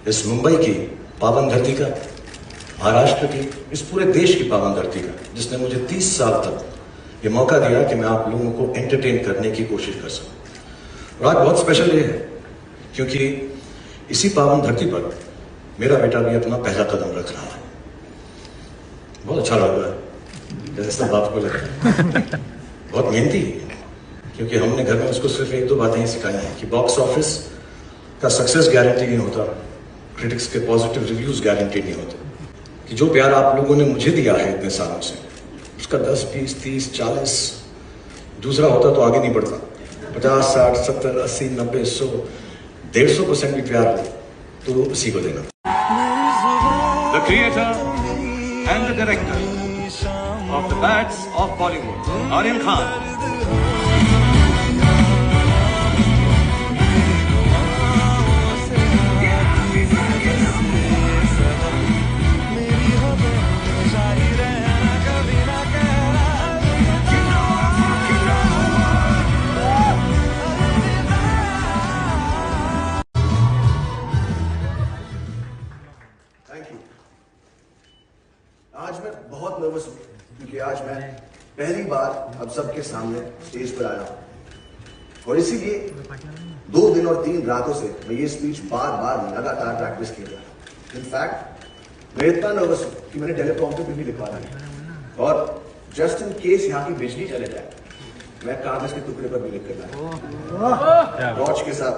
इस मुंबई की पावन धरती का, महाराष्ट्र की, इस पूरे देश की पावन धरती का, जिसने मुझे 30 साल तक ये मौका दिया कि मैं आप लोगों को एंटरटेन करने की कोशिश कर सकूं। और आज बहुत स्पेशल डे है क्योंकि इसी पावन धरती पर मेरा बेटा भी अपना पहला कदम रख रहा है। बहुत अच्छा लग रहा है, जैसे सब आपको लगता है। बहुत मेहनती है क्योंकि हमने घर में उसको सिर्फ एक दो बातें ही सिखाई हैं कि बॉक्स ऑफिस का सक्सेस गारंटी नहीं होता, क्रिटिक्स के पॉजिटिव रिव्यूज गारंटी नहीं होते, कि जो प्यार आप लोगों ने मुझे दिया है इतने सालों से उसका 10, 20, 30, 40 दूसरा होता तो आगे नहीं बढ़ता। 50, 60, 70, 80, 90, 100, 150% भी प्यार हो तो उसी को देना। The creator and the director of the Bats of Bollywood, Aryan Khan. आज मैं बहुत नर्वस हूँ क्योंकि आज मैं पहली बार अब सबके सामने स्टेज पर आया हूँ और इसीलिए 2 दिन और 3 रातों से मैं ये स्पीच बार बार लगातार प्रैक्टिस किया जा रहा हूँ। इनफैक्ट मैं इतना नर्वस हूँ कि मैंने टेलीप्रॉम्प्टर पे भी लिखवा दिया और जस्ट इन केस यहाँ की बिजली चले जाए मैं कागज के टुकड़े पर भी लिख कर लाया वॉच के साथ।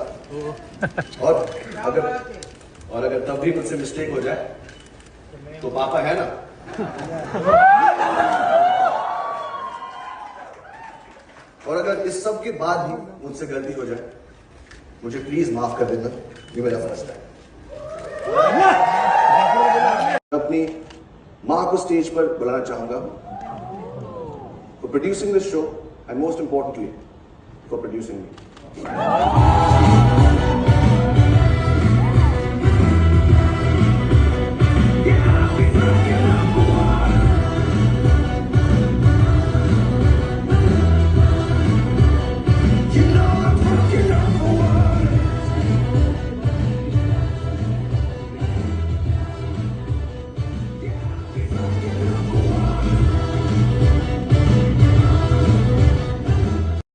और अगर तब भी मुझसे मिस्टेक हो जाए तो पापा है ना, और अगर इस सब के बाद भी मुझसे गलती हो जाए मुझे प्लीज माफ कर देना, ये मेरा फर्ज है। अपनी मां को स्टेज पर बुलाना चाहूंगा for producing this show and most importantly for producing me.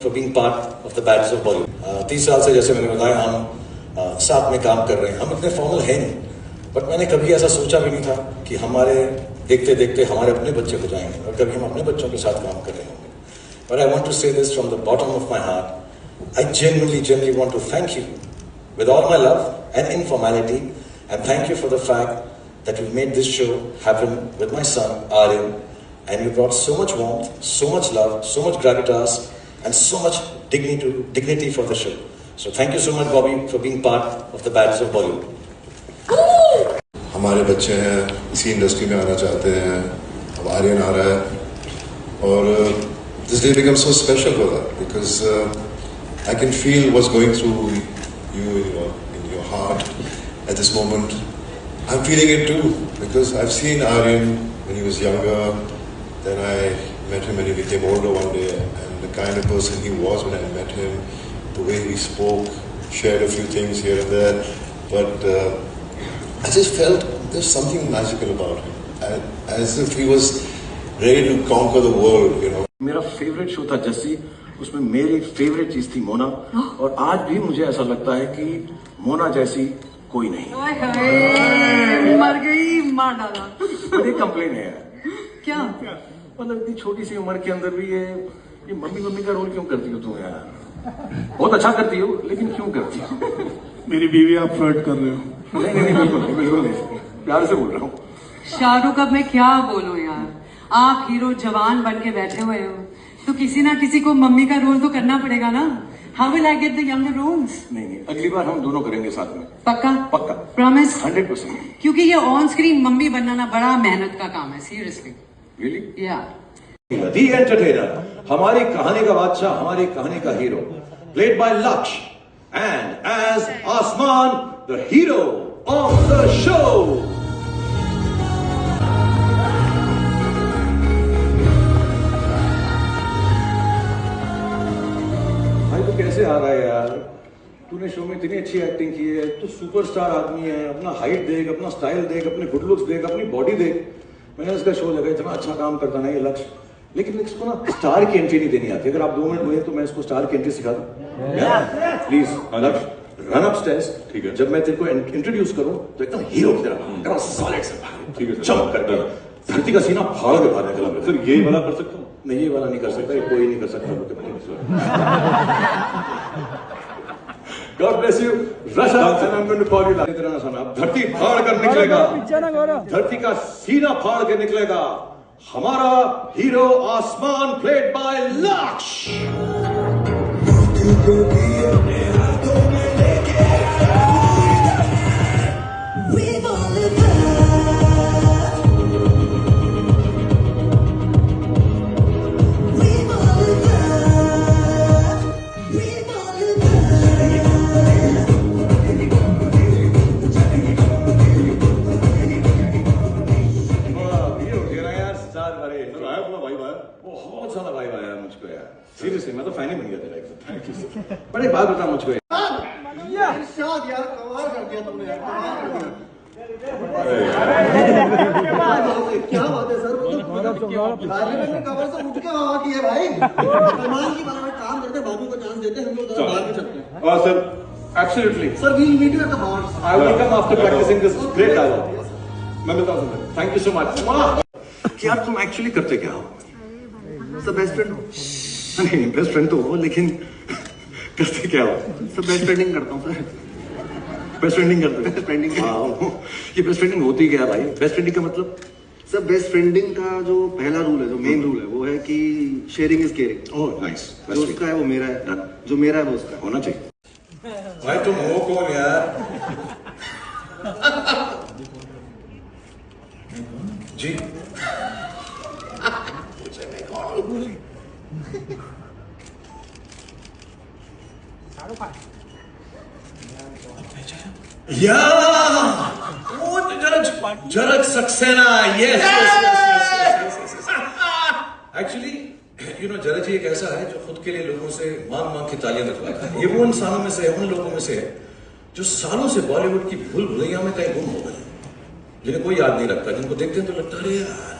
For being part of the Bats of Bollywood। 30 साल से जैसे मैंने बताया हम साथ में काम कर रहे हैं। हम इतने फॉर्मल हैं नहीं, बट मैंने कभी ऐसा सोचा भी नहीं था कि हमारे देखते देखते हमारे अपने बच्चे हो जाएंगे और कभी हम अपने बच्चों के साथ काम कर रहे होंगे। But I want to say this from the bottom of my heart. I genuinely want to thank you with all my love and informality, and thank you for the fact that you made this show happen with my son Aryan, and you brought so much warmth, so much love, so much gravitas, and so much dignity for the show. So thank you so much, Bobby, for being part of the Bats of Bollywood. हमारे बच्चे हैं, इसी industry में आना चाहते हैं, अब आर्यन आ रहा है और this day becomes so special for that because I can feel what's going through you in your heart at this moment. I'm feeling it too because I've seen Aryan when he was younger, then I met him when he became older one day, and the kind of person he was when I met him, the way he spoke, shared a few things here and there, but I just felt there's something magical about him, as if he was ready to conquer the world, you know. मेरा favourite show था जस्सी, उसमें मेरी favourite चीज थी मोना, और आज भी मुझे ऐसा लगता है कि मोना जैसी कोई नहीं। मर गई, मार डाला। बड़ी कंप्लेन है क्या? मतलब इतनी छोटी सी उम्र के अंदर भी ये मम्मी का रोल क्यों करती हो तुम यार? बहुत अच्छा करती हो लेकिन क्यों करती हो? मेरी बीवी आप फ्लर्ट कर रहे हो? नहीं बिल्कुल नहीं, प्यार से बोल रहा हूँ। शाहरुख, अब मैं क्या बोलूं यार, आप हीरो जवान बन के बैठे हुए हो तो किसी ना किसी को मम्मी का रोल तो करना पड़ेगा ना। How will I get the younger roles? नहीं, अगली बार हम दोनों करेंगे साथ में। पक्का? पक्का, प्रॉमिस? 100%। क्योंकि ये ऑन स्क्रीन मम्मी बनना ना बड़ा मेहनत का काम है, सीरियसली। रियली? या The Entertainer, हमारी कहानी का बादशाह, हमारी कहानी का hero, played by Laksh, and as Asman, the hero of the show. भाई तो कैसे आ रहा है यार? तूने शो में इतनी अच्छी एक्टिंग की है, तो सुपरस्टार आदमी है, अपना हाइट देख, अपना स्टाइल देख, अपने गुड लुक्स देख, अपनी बॉडी देख। मैंने इसका शो लगा, इतना अच्छा काम करता ना ये लक्ष्य, लेकिन इसको ना स्टार की एंट्री नहीं देनी आती। अगर आप 2 मिनट हुए तो मैं इसको स्टार की एंट्री सिखा दूं। प्लीज लक्ष्य, रन अप स्टेयर्स। ठीक है। जब मैं तेरे को इंट्रोड्यूस करूं तो एकदम हीरो की तरह, एकदम सॉलिड से भाग। ठीक है सर। चमक करके धरती का सीना फाड़ के बाहर निकला। सर ये वाला कर सकता हूँ? नहीं, ये वाला नहीं कर सकता, ये कोई नहीं कर सकता। God bless you. Rush up and I'm going to call you later. तेरा ना सुना, अब धरती फाड़ कर निकलेगा, धरती का सीना फाड़ के निकलेगा हमारा हीरो आसमान, played by लक्ष्य। बहुत सारा वाइब आया मुझको यार, सीरियसली मैं तो फैन ही बन गया तेरा एकदम। Thank you. बट एक बात बता मुझको यार कमाल कर दिया तुमने यार, कमाल कर दिया। क्या बात है सर, पार्लियामेंट में कवर से उठ के हवा की है भाई। कमाल की बात है, काम करते बाबू को चांस देते, हम लोग बाहर भी चलते हैं। Sir absolutely sir we'll meet you at the bar. I will come after practicing this great dialogue. मैं बताऊं sir, thank you so much. कि यार तुम एक्चुअली करते क्या हो? सर बेस्ट फ्रेंड हो। नहीं, बेस्ट फ्रेंड तो हो, लेकिन करते क्या हो? सर बेस्ट फ्रेंडिंग करता हूँ सर। बेस्ट फ्रेंडिंग करते हो? बेस्ट फ्रेंडिंग। ये बेस्ट फ्रेंडिंग होती क्या है भाई? बेस्ट फ्रेंडिंग का मतलब? सर बेस्ट फ्रेंडिंग का जो पहला रूल है, जो मेन रूल है, वो है कि sharing is caring. Oh nice. जो उसका है वो मेरा है, जो मेरा है वो उसका है। होना चाहिए। भाई तुम हो कौन यार? जी या वो जरक Saxena. Yes actually you know जरज जी एक ऐसा है जो खुद के लिए लोगों से मांग के तालियां रखवाता है। ये वो इंसानों में से है, उन लोगों में से है जो सालों से बॉलीवुड की भूल भुलैया में कहीं गुम हो गए, जिन्हें कोई याद नहीं रखता, जिनको देखते हैं तो लगता है यार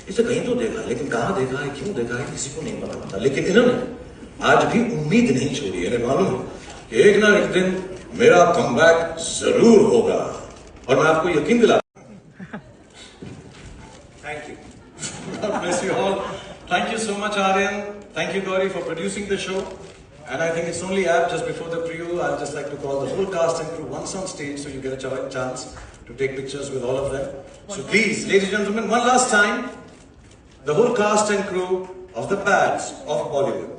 इसे कहीं तो देखा, लेकिन कहां देखा है, क्यों देखा है, किसी को नहीं पता होता। लेकिन इन्होंने आज भी उम्मीद नहीं छोड़ी। इन्हें मालूम है कि एक ना एक दिन मेरा कमबैक जरूर होगा, और मैं आपको यकीन दिलाता हूं। Thank you. God bless you all. Thank you so much, Aryan. Thank you, Gauri, for producing the show. And I think it's only apt, just before the preview, I'd just like to call the whole cast and crew once on stage so you get a chance to take pictures with all of them. So please, ladies and gentlemen, one last time, the whole cast and crew of the Pads of Bollywood.